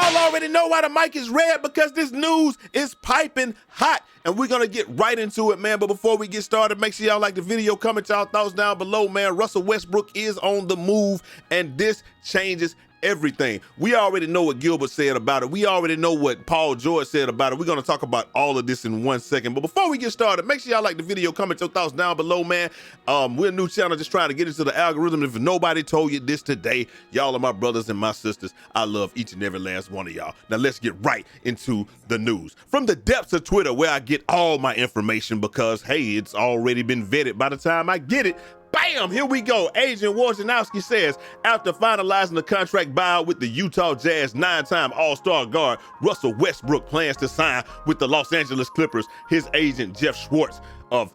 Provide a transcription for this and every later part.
Y'all already know why the mic is red, because this news is piping hot. And we're going to get right into it, man. But before we get started, make sure y'all like the video, comment y'all thoughts down below, man. Russell Westbrook is on the move, and this changes everything. We already know what Gilbert said about it. We already know what Paul George said about it. We're going to talk about all of this in 1 second. But before we get started, make sure y'all like the video, comment your thoughts down below, man. We're a new channel just trying to get into the algorithm. If nobody told you this today, y'all are my brothers and my sisters. I love each and every last one of y'all. Now let's get right into the news. From the depths of Twitter, where I get all my information, because, hey, it's already been vetted by the time I get it. Bam, here we go. Agent Wojnarowski says, after finalizing the contract buyout with the Utah Jazz, 9-time All-Star guard Russell Westbrook plans to sign with the Los Angeles Clippers. His agent, Jeff Schwartz of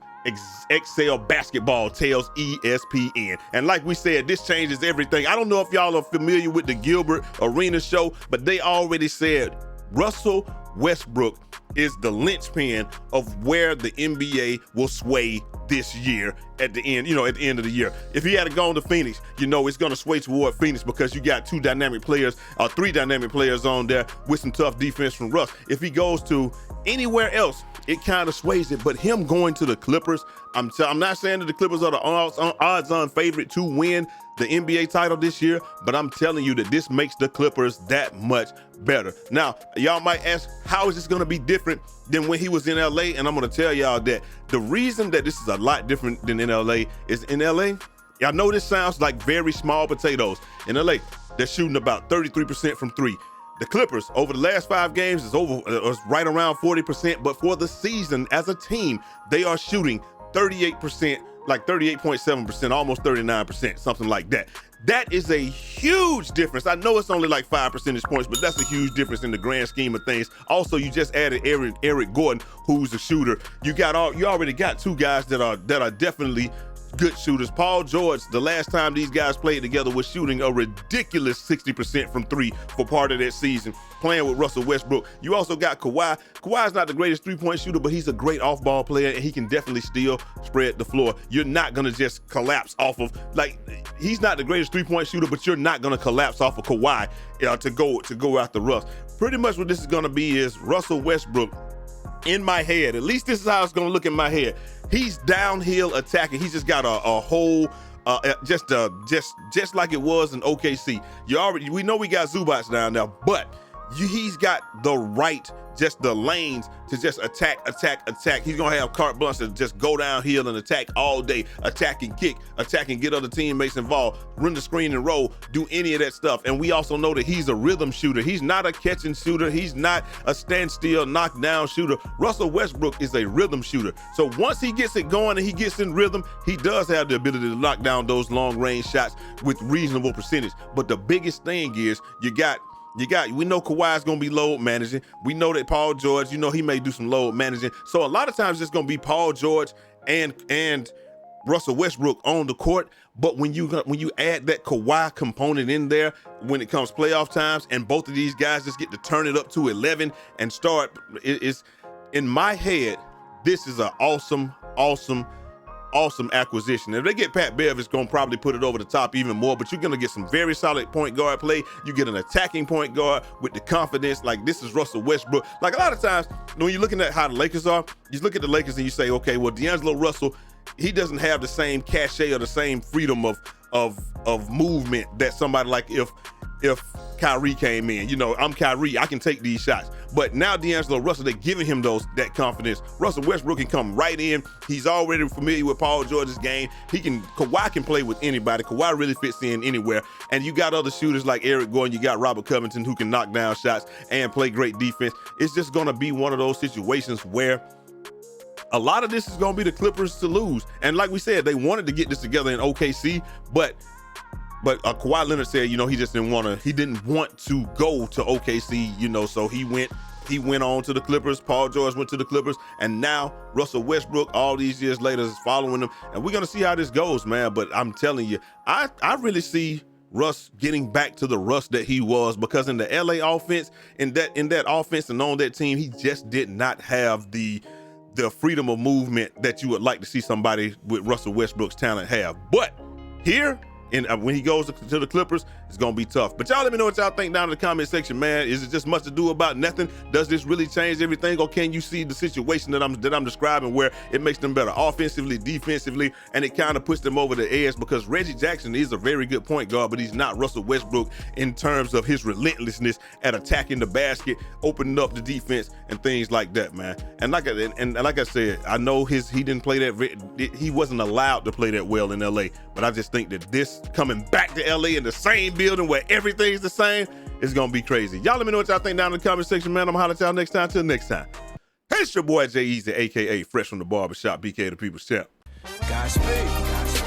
Excel Basketball, tells ESPN. And like we said, this changes everything. I don't know if y'all are familiar with the Gilbert Arena show, but they already said Russell Westbrook is the linchpin of where the NBA will sway this year at the end, at the end of the year. If he had gone to Phoenix, it's going to sway toward Phoenix, because you got three dynamic players on there with some tough defense from Russ. If he goes to anywhere else, it kind of sways it. But him going to the Clippers, I'm not saying that the Clippers are the odds-on favorite to win the NBA title this year, but I'm telling you that this makes the Clippers that much better. Now, y'all might ask, how is this going to be different than when he was in LA? And I'm going to tell y'all that the reason that this is a lot different than in LA is in LA, y'all know this sounds like very small potatoes. In LA, they're shooting about 33% from three. The Clippers, over the last 5 games, is right around 40%, but for the season as a team, they are shooting 38%, like 38.7%, almost 39%, something like that. That is a huge difference. I know it's only like 5 percentage points, but that's a huge difference in the grand scheme of things. Also, you just added Eric Gordon, who's a shooter. You already got 2 guys that are definitely good shooters. Paul George, the last time these guys played together, was shooting a ridiculous 60% from 3 for part of that season, playing with Russell Westbrook. You also got Kawhi. Kawhi's not the greatest 3-point shooter, but he's a great off-ball player, and he can definitely still spread the floor. You're not going to just collapse off of, he's not the greatest 3-point shooter, but you're not going to collapse off of Kawhi to go after Russ. Pretty much what this is going to be is Russell Westbrook, in my head, at least this is how it's going to look in my head. He's downhill attacking. He's just got a whole, just like it was in OKC. We know we got Zubats down there, but he's got the right, just the lanes to just attack. He's gonna have carte blanche to just go downhill and attack all day, attack and kick, attack and get other teammates involved, run the screen and roll, do any of that stuff. And we also know that he's a rhythm shooter. He's not a catch and shooter. He's not a standstill knockdown shooter. Russell Westbrook is a rhythm shooter. So once he gets it going and he gets in rhythm, he does have the ability to knock down those long range shots with reasonable percentage. But the biggest thing is we know Kawhi's going to be load managing. We know that Paul George, he may do some load managing. So a lot of times it's going to be Paul George and Russell Westbrook on the court. But when you add that Kawhi component in there, when it comes playoff times, and both of these guys just get to turn it up to 11 and start, it's in my head, this is an awesome acquisition. If they get Pat Bev, it's going to probably put it over the top even more, but you're going to get some very solid point guard play. You get an attacking point guard with the confidence. Like, this is Russell Westbrook. Like, a lot of times when you're looking at how the Lakers are, you look at the Lakers and you say, okay, well, D'Angelo Russell, he doesn't have the same cachet or the same freedom of movement that somebody like if Kyrie came in. I'm Kyrie, I can take these shots. But now D'Angelo Russell, they're giving him that confidence. Russell Westbrook can come right in. He's already familiar with Paul George's game. Kawhi can play with anybody. Kawhi really fits in anywhere. And you got other shooters like Eric Gordon. You got Robert Covington, who can knock down shots and play great defense. It's just going to be one of those situations where a lot of this is going to be the Clippers to lose. And like we said, they wanted to get this together in OKC, but Kawhi Leonard said, he just didn't want to go to OKC, so he went on to the Clippers. Paul George went to the Clippers, and now Russell Westbrook, all these years later, is following them. And we're going to see how this goes, man. But I'm telling you, I really see Russ getting back to the Russ that he was, because in the LA offense, in that offense and on that team, he just did not have the freedom of movement that you would like to see somebody with Russell Westbrook's talent have. But here, when he goes to the Clippers, it's gonna be tough. But y'all let me know what y'all think down in the comment section, man. Is it just much to do about nothing? Does this really change everything, or can you see the situation that I'm describing where it makes them better offensively, defensively, and it kind of puts them over the edge? Because Reggie Jackson is a very good point guard, but he's not Russell Westbrook in terms of his relentlessness at attacking the basket, opening up the defense, and things like that, man. And like I said, I know he didn't play that. He wasn't allowed to play that well in LA, but I just think that this coming back to LA in the same building where everything's the same is gonna be crazy. Y'all let me know what y'all think down in the comment section, man. I'm gonna holler at y'all next time. Till next time. Hey, it's your boy Jay Easy, aka Fresh from the Barbershop, BK the People's Champ. Godspeed.